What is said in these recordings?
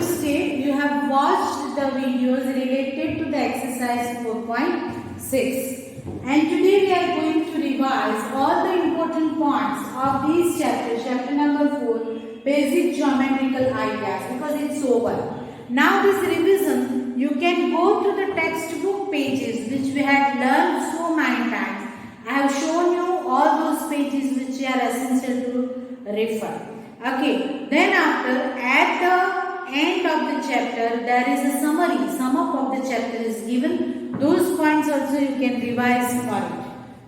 stay. You have watched the videos related to the exercise 4.6. And today we are going to revise all the important points of these chapters, chapter number 4, basic geometrical ideas, because it's over. Now this revision, you can go to the textbook pages which we have learned so many times. I have shown you all those pages which are essential to refer. Okay, then after, at the end of the chapter, there is a summary. Sum up of the chapter is given. Those points also you can revise for it.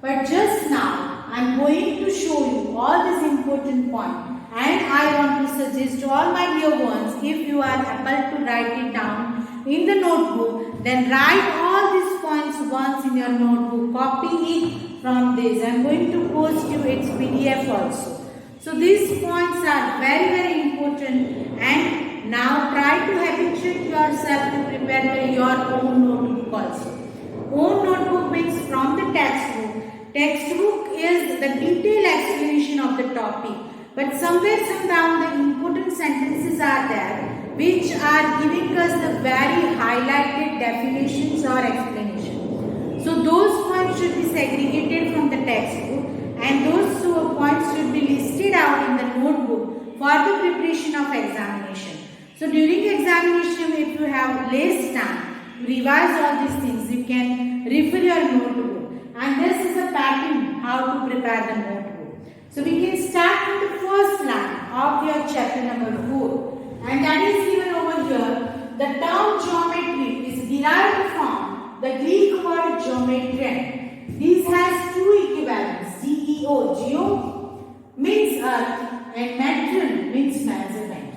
But just now, I am going to show you all these important points. And I want to suggest to all my dear ones, if you are able to write it down in the notebook, then write all these points once in your notebook. Copy it from this. I am going to post you its PDF also. So these points are very, very important, and now try to habituate yourself to prepare your own notebook also. Own notebook means from the textbook. Textbook is the detailed explanation of the topic, but somewhere somehow the important sentences are there which are giving us the very highlighted definitions or explanations. So those points should be segregated from the textbook, and those two points should be listed out in the notebook for the preparation of examination. So during examination, if you have less time to revise all these things, you can refer your notebook. And this is a pattern how to prepare the notebook. So we can start with the first line of your chapter number 4. And that is given over here. The term geometry is derived from the Greek word geometrian. This has two equivalents. Geo means earth and metron means measurement.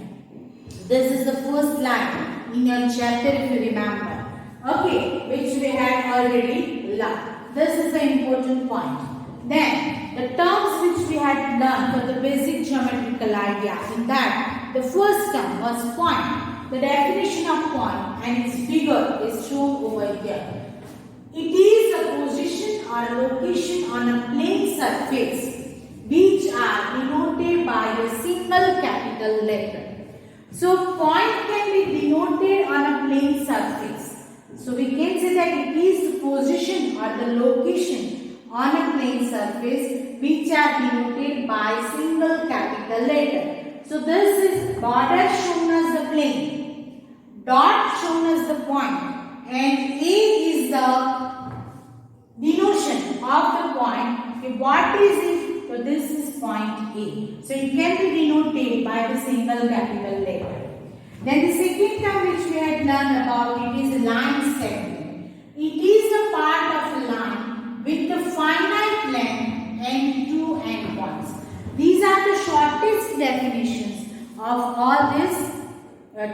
This is the first line in your chapter if you remember. Okay, which we had already learned. This is the important point. Then the terms which we had learned for the basic geometrical idea. In that, the first term was point. The definition of point and its figure is shown over here. It is a position or a location on a plane surface which are denoted by a single capital letter. So point can be denoted on a plane surface. So we can say that it is the position or the location on a plane surface which are denoted by single capital letter. So this is border shown as the plane, dot shown as the point, and A is the denotation of the point. Okay, what is it? So this is point A. So it can be denoted by the single capital letter. Then the second term which we had learned about, it is line segment. It is a part of a line with a finite length and two endpoints. These are the shortest definitions of all these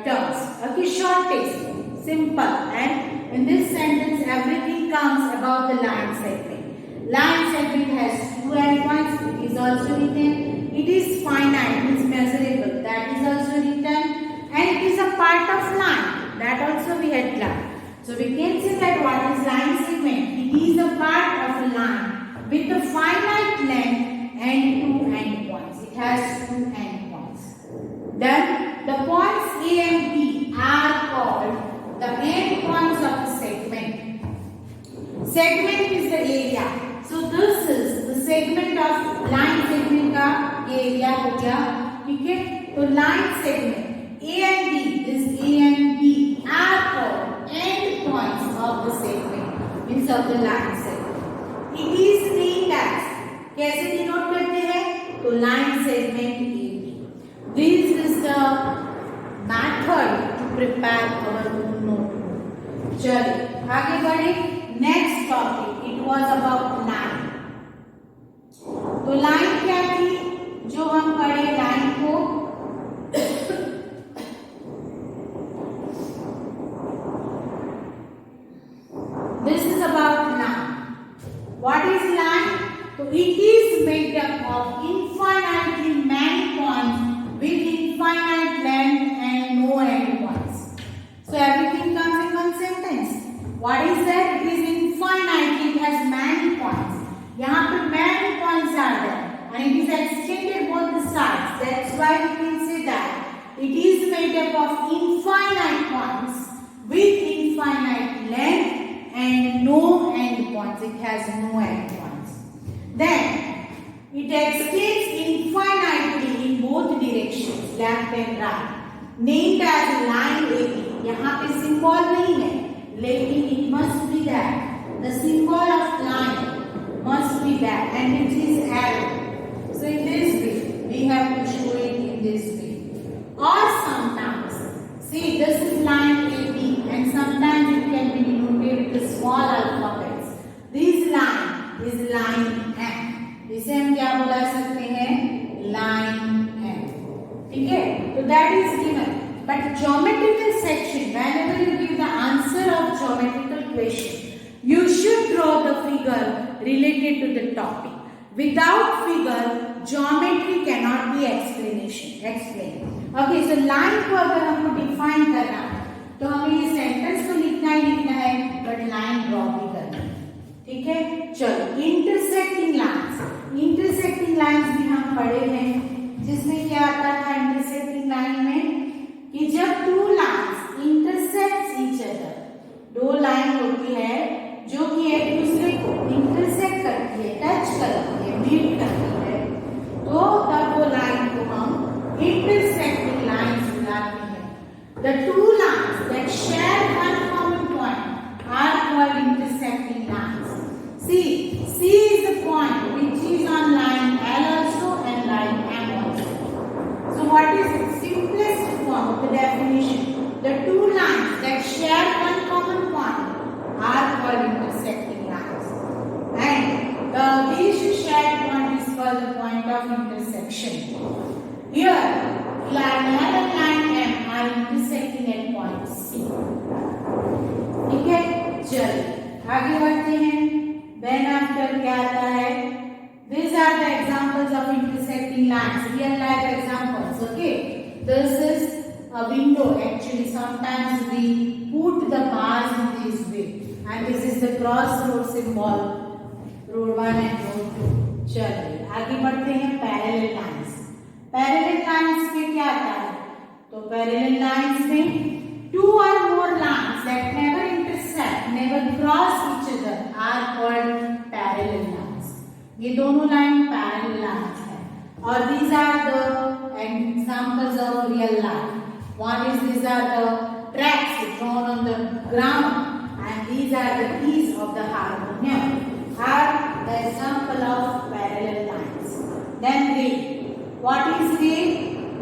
terms. Okay, shortest, simple, and in this sentence everything comes about the line segment. Line segment has two endpoints. It is also written. It is finite, means measurable. That is also written. And it is a part of line. That also we had learned. So we can say that what is line segment? It is a part of a line with a finite length and two endpoints. It has two endpoints. Then the points A and B are called the endpoints of the segment. Segment is the area. So this is the segment of line segment का area हो गया. ठीक है? तो line segment A and B, this A and B are called endpoints of the segment, means of the line segment. It is named as, कैसे denote करते हैं? तो line segment AB. This is the method to prepare our notebook. चलिए आगे बढ़े. Next topic, it was about line. तो line क्या थी? जो हम पढ़े line को this is about line. What is line? So it is made up of infinitely many points with infinite length and no endpoints. So everything comes in one sentence. What is that? It is infinite. It has many points. यहाँ पे many points are there, and it is extended both the sides. That's why we can say that it is made made up of infinite points with infinite length and no end points. It has no end points. Then it extends infinitely in both directions, left and right, named as line AB. यहाँ पे symbol नहीं है, लेकिन it must be that. The symbol of line must be that, and it is arrow. So in this way, we have to show it in this way. Or sometimes, see, this is line AB, and sometimes it can be denoted with small alphabets. This line is line M. इसे हम क्या बुला सकते हैं? Line M. ठीक है? So that is given. But geometrical section, whenever you give the answer of geometrical question, you should draw the figure related to the topic. Without figure, geometry cannot be explained. Okay, so line को अगर हमको define करना है, तो हमें ये sentence तो लिखना ही लिखना है, but line draw भी करना है. ठीक है? चलो, intersecting lines भी हम पढ़े हैं, जिसमें क्या आता था intersecting line में कि जब two lines intersect each other, दो लाइन होती है जो कि एक दूसरे को इंटरसेक्ट करती है, टच करती है, मीट करती है, तो तब वो लाइन को हम इंटरसेक्टिंग लाइंस बुलाते हैं. The two lines that share one common point are called intersecting lines. See, C is the point which is on line L also and line M also. So what is the simplest form of the definition? The two lines that share one common point are called intersecting lines, and these shared point is called the point of intersection. Here, line L and line M are intersecting at point C. ठीक है? चलिए आगे बढ़ते हैं. Then after क्या आता है? These are the examples of intersecting lines, real life examples. Okay, this is a window. Actually, sometimes we put the bars in this way, and this is the crossroad symbol, road 1 and road 2. चलिए आगे बढ़ते हैं. Parallel lines. Parallel lines में क्या आता है? तो parallel lines में two or more lines that never intersect, never cross each other are called parallel lines. ये दोनों लाइन पैरेलल लाइंस है, और these are the examples of real life. One is these are the tracks drawn on the ground, and these are the keys of the harmonium, are the example of parallel lines. Then ray. What is ray?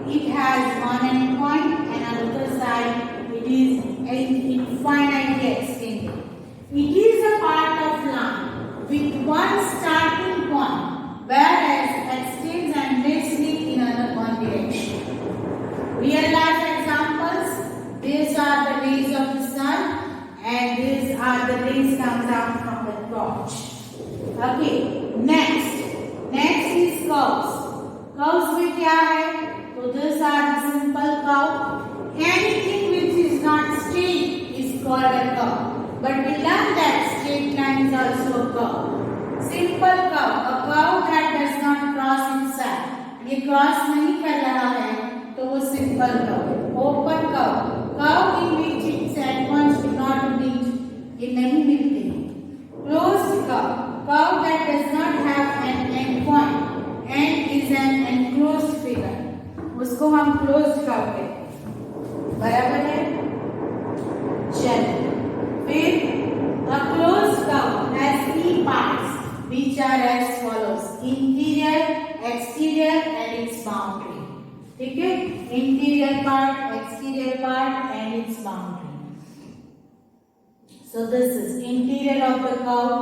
It has one end point, and on the other side it is infinitely extended. It is a part of line with one starting point, whereas extends endlessly in another one direction. Real life examples. These are the rays of the sun, and these are the rays comes out from the torch. Okay. Next is curves. Curves में क्या है? So these are the simple curve. Anything which is not straight is called a curve. But we learn that straight line is also a curve. Simple curve, a curve that does not cross inside. ये cross नहीं कर रहा है, तो वो simple curve. Open curve, curve in which its endpoints do not meet, ये नहीं मिलते. Closed curve, curve that does not have an endpoint and is an enclosed figure. उसको हम closed curve कहते हैं. बराबर है? चलिए फिर a closed curve has three parts which are as follows: interior, exterior and its boundary. ठीक है? Interior part, exterior part and its boundary. So this is interior of the curve,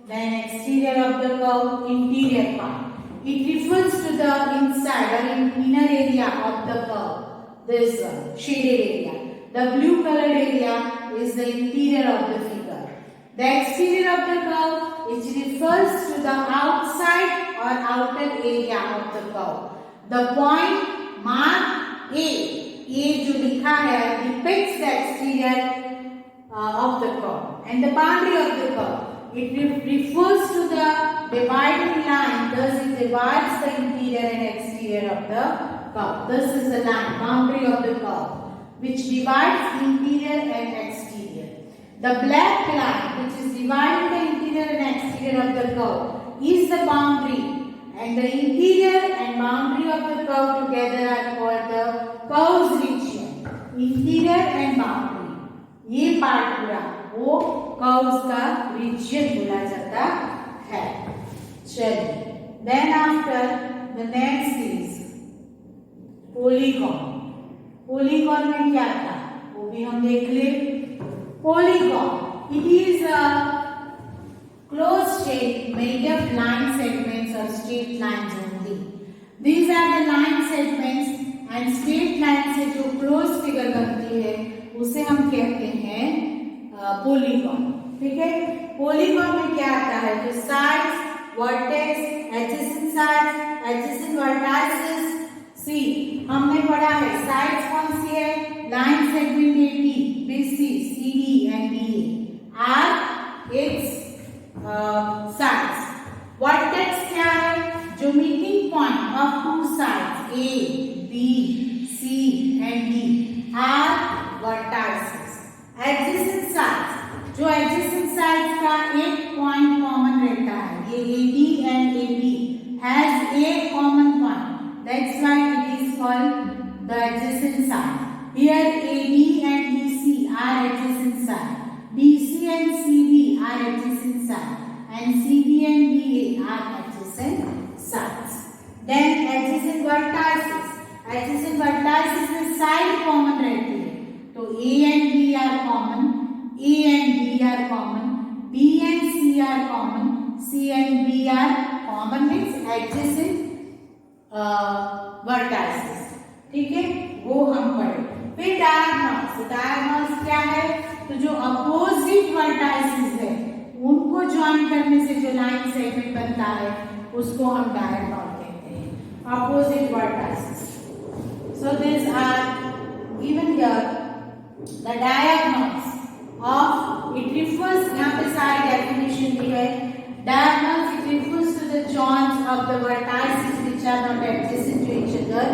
then exterior of the curve, interior part. It refers to the inside or inner area of the curve. This one, shaded area. The blue colored area is the interior of the figure. The exterior of the curve, which refers to the outside or outer area of the curve. The point mark A, जो लिखा है, depicts the exterior of the curve and the boundary of the curve. It refers to the dividing line, thus it divides the interior and exterior of the curve. This is the line, boundary of the curve, which divides interior and exterior. The black line, which is dividing the interior and exterior of the curve, is the boundary, and the interior and boundary of the curve together are called the curves region. Interior and boundary, ये part पूरा वो curves का reason बोला जाता है. चलिए, then after the next is polygon. polygon में क्या था वो भी हम देख ले. polygon, it is a closed shape made of line segments or straight lines only. These are the line segments and straight line से जो closed figure बनती है उसे हम कहते हैं polygon. ठीक है, polygon में क्या आता है, जो sides, vertex, adjacent sides, adjacent vertices. See, हमने पढ़ा है sides कौन सी है, line segment AB, BC, CD and DA are its sides. Vertex क्या है, जो meeting point of two sides A, B, C and D are vertices. Adjacent sides, जो adjacent sides का एक point common रहता है, ये AD and AB has a common point. That's why it is called the adjacent side. Here AD and BC are adjacent side. BC and CD are adjacent side, and CD and BA are adjacent sides. Then adjacent vertices. Adjacent vertices में side common रहती है, तो A and B are common, A and B are common, B and C are common, C and B are common means adjacent vertices. ठीक है, वो हम पढ़े. फिर डायगोनल्स. डायगोनल्स क्या है, तो जो अपोजिट वर्टाइसेस है उनको ज्वाइन करने से जो लाइन सेगमेंट बनता है उसको हम डायगोनल कहते हैं, opposite vertices. So these are given here the diagonals of, it refers, यहाँ पे सारी definition दी है. Diagonals, it refers to the joints of the vertices which are not adjacent to each other,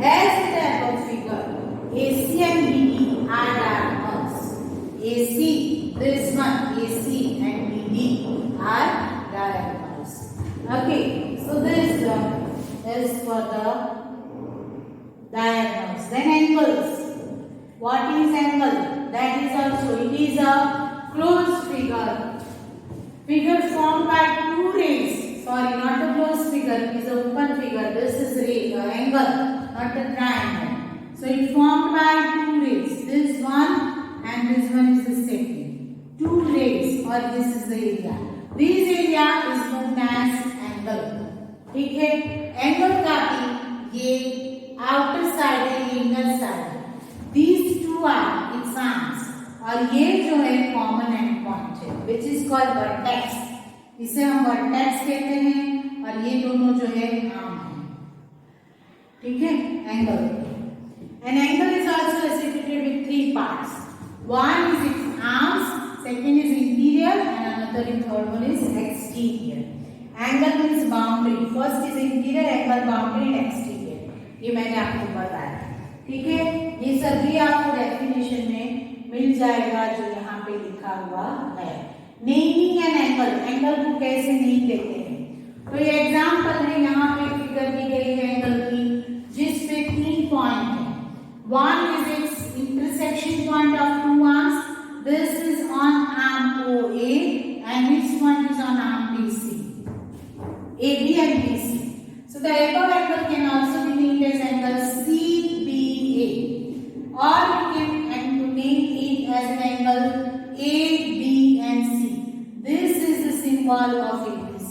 as in the above figure. AC and BD are diagonals. AC, this one, AC and BD are diagonals. Okay, so this one is for the diagonals. Then angles. What is angle? That is also, it is a closed figure. Figure formed by two rays. Sorry, not a closed figure, it is an open figure. This is ray, angle, not a triangle. So it formed by two rays. This one and this one is the second. Two rays, or this is the area. This area is known as angle. ठीक है, angle का भी ये outer side है, ये inner side. These two are its arms, और ये जो है common end point है, which is called vertex. इसे हम vertex कहते हैं, और ये दोनों जो है arm है. ठीक है, angle. An angle is also associated with three parts. One is its arms, second is interior, and another and third one is exterior. Angle means boundary. First is interior, angle, boundary and exterior. ये मैंने आपको बताया. ठीक है, ये सभी आपको definition में मिल जाएगा जो यहाँ पे लिखा हुआ है. नेमिंग एन एंगल, एंगल को कैसे नेम देते हैं, तो ये एग्जांपल है. यहाँ पे फिगर दी गई है एंगल की, जिस पे 3 पॉइंट है. One is its intersection point of two arms. This is on arm OA and this one is on arm BC. AB and BC. So the above angle can also be named as angle CBA, or you can name it as an angle AB and C. This is the symbol of ABC.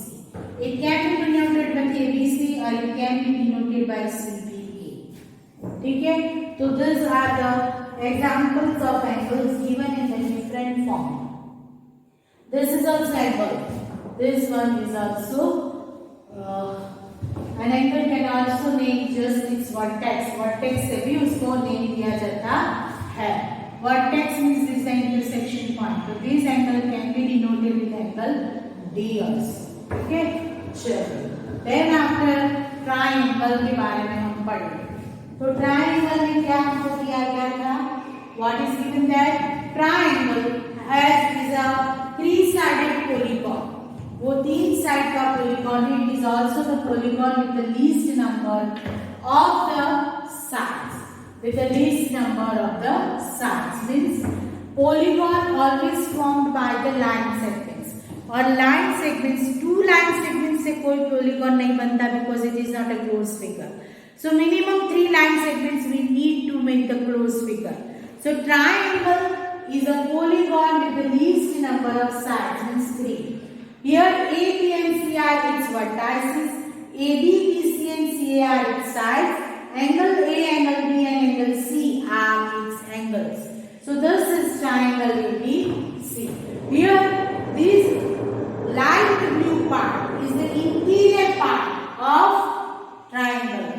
It can be denoted by ABC or it can be denoted by CBA. ठीक है, so these are the examples of angles given in the different form. This is also angle. This one is also an angle can also name just its vertex. Vertex से भी उसको name दिया जाता है. Vertex means this intersection point. So this angle can be denoted with angle D also. Okay, चलो. Then after triangle के बारे में हम पढ़ेंगे. तो ट्रायंगल में क्या हमको दिया गया था? What is given that triangle is a three sided polygon. वो तीन साइड का पॉलीगॉन है। It is also the polygon with the least number of the sides. With the least number of the sides means polygon always formed by the line segments. और line segments, two line segments से कोई polygon नहीं बनता because it is not a closed figure. So minimum 3 line segments we need to make the closed figure. So triangle is a polygon with the least number of sides means 3. Here A, B and C are its vertices. AB, BC and CA are its sides. Angle A, angle B and angle C are its angles. So this is triangle ABC. Here this light blue part is the interior part of triangle.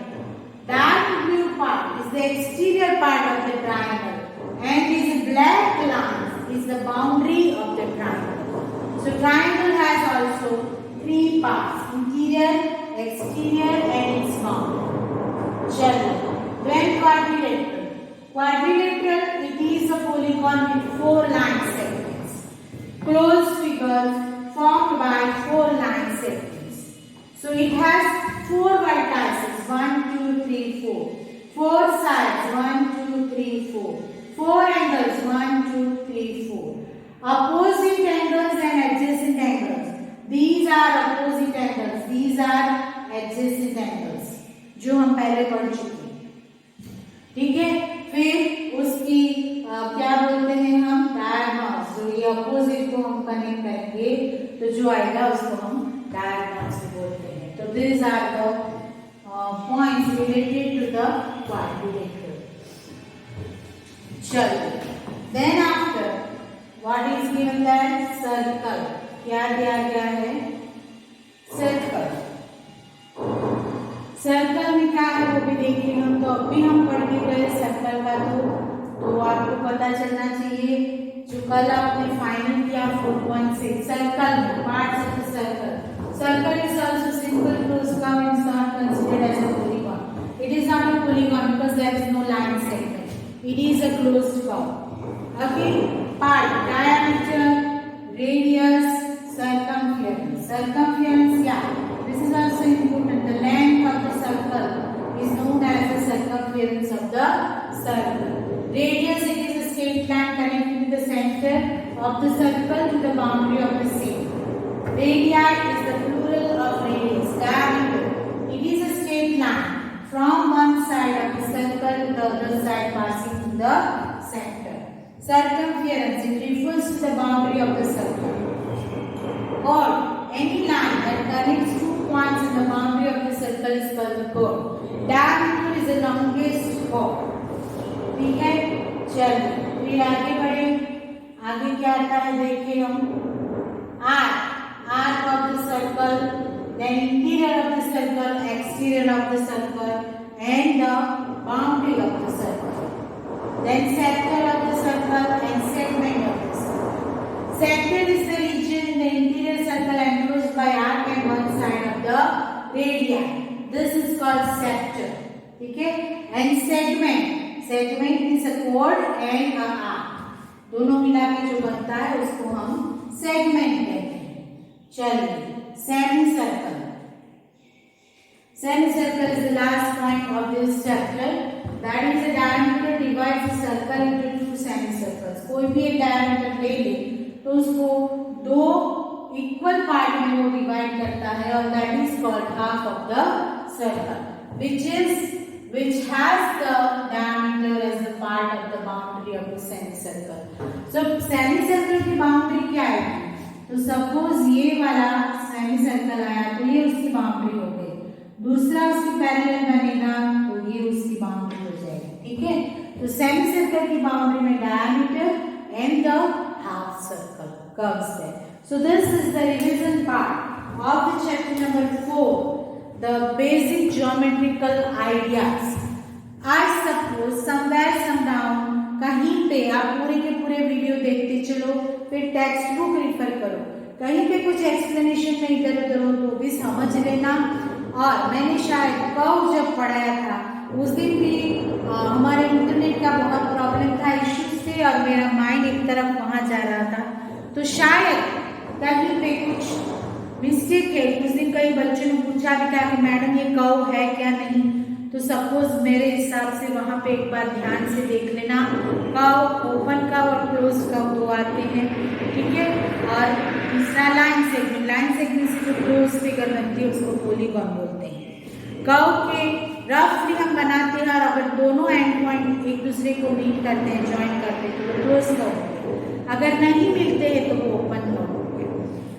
Dark blue part is the exterior part of the triangle. And this black line is the boundary of the triangle. So triangle has also 3 parts: interior, exterior and its boundary. Chalo. Then quadrilateral. Quadrilateral, it is a polygon with 4 line segments. Closed figures formed by 4 line segments. So it has 4 vertices. 1, 2, 3, 4. 4 sides. 1, 2, 3, 4. 4 angles. 1, 2, 3, 4. Opposite angles and adjacent angles. These are opposite angles. These are adjacent angles. जो हम पहले पढ़ चुके हैं। ठीक है, फिर उसकी क्या बोलते हैं हम? डायगोनल्स। जो ये अपोजिट को हम कनेक्ट करेंगे तो जो आएगा उसको हम डायगोनल्स बोलते हैं। तो this are the points related to the quadrilateral. चलो, then after what is given that circle. क्या दिया गया है? सर्कल। सर्कल में क्या है वो भी देखेंगे हम। तो अभी हम पढ़ के गए सर्कल का। तो आपको पता चलना चाहिए जो कल आपने फाइनल किया 4.6 सर्कल में parts of the circle. Circle is also simple closed curve and is not considered as a polygon. It is not a polygon because there is no line segment. It is a closed curve. Okay, part diameter, radius, circumference. Circumference, yeah. This is also important. The length of the circle is known as the circumference of the circle. Radius, it is a straight line connecting the center of the circle to the boundary of the same. Radii is the plural of radius. Diameter, it is a straight line from one side of the circle to the other side passing to the center. Circumference, it refers to the boundary of the circle. Or any line that connects two points in the boundary of the circle is called the chord. Diameter is the longest chord. ठीक है, चलिए फिर आगे बढ़े। आगे क्या आता है देखिए हम। arc of the circle, then interior of the circle, exterior of the circle and the boundary of the circle, then sector of the circle and segment of the circle. Sector is the region in the interior circle enclosed by arc and one side of the radii. This is called sector. ठीक है, and segment. Segment is a chord and a arc. दोनों मिला के जो बनता है उसको हम segment कहते हैं। चलिए, semicircle. Semicircle is the last point of this chapter. That is the diameter divides the circle into two semicircles. कोई भी एक diameter ले ले तो उसको दो इक्वल पार्ट में वो डिवाइड करता है और that is called half of the circle, which has the diameter as the part of the boundary of the semicircle. So semicircle की boundary क्या है? तो सपोज ये वाला सेमीसर्कल आया तो ये उसकी बाउंड्री हो गई, दूसरा उसकी पैरेलल बनेगा तो ये उसकी बाउंड्री हो जाएगी। ठीक है, तो सेमीसर्कल की बाउंड्री में diameter and the half circle curves है। So this is the revision part of the chapter number 4, the basic geometrical ideas. आज सपोज समवेयर सम डाउन कहीं पे आप पूरे के पूरे वीडियो देखते चलो, फिर टेक्स्ट बुक रिफर करो, कहीं पे कुछ एक्सप्लेनेशन में इधर उधर हो तो भी समझ लेना। और मैंने शायद कर्व जब पढ़ाया था उस दिन भी हमारे इंटरनेट का बहुत प्रॉब्लम था, इश्यूज थे और मेरा माइंड एक तरफ वहाँ जा रहा था, तो शायद कहीं पे कुछ मिस्टेक है। उस दिन कई बच्चों ने पूछा भी था कि मैडम ये कव है क्या नहीं, तो सपोज मेरे हिसाब से वहाँ पे एक बार ध्यान से देख लेना, कव, ओपन कव और क्लोज कव दो आते हैं, ठीक है। और तीसरा लाइन सेगमेंट से जो क्लोज फिगर बनती है उसको पॉलीगॉन बोलते हैं। कर्व के रफली हम बनाते हैं और अगर दोनों एंड पॉइंट एक दूसरे को मीट करते हैं, ज्वाइन करते हैं, तो वो क्लोज कर्व हो गया। अगर नहीं मिलते हैं तो वो ओपन कर्व हो गया,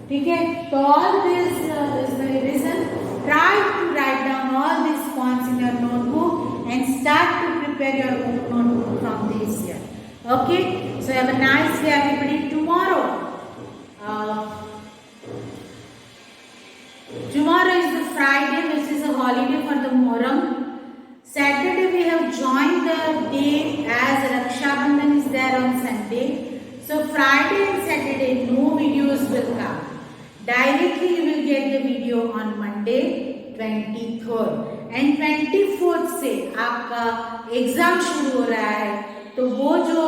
ठीक है। तो all this is the reason, try to write down all this points in your notebook and start to prepare your notebook from this year. Okay, so have a nice day everybody. Tomorrow is the Friday, which is a holiday for the Moram. Saturday we have joined the day as Raksha Bandhan is there on Sunday. So Friday and Saturday no videos will come. Directly you will get the video on Monday 23rd and 24th से आपका exam शुरू हो रहा है। तो वो जो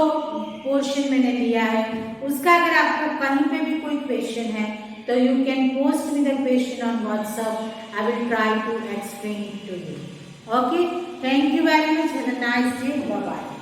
portion मैंने लिया है उसका अगर आपको कहीं पे भी कोई क्वेश्चन है तो you can post me the question on WhatsApp. I will try to explain it to you. Okay, thank you very much. Have a nice day. Bye bye.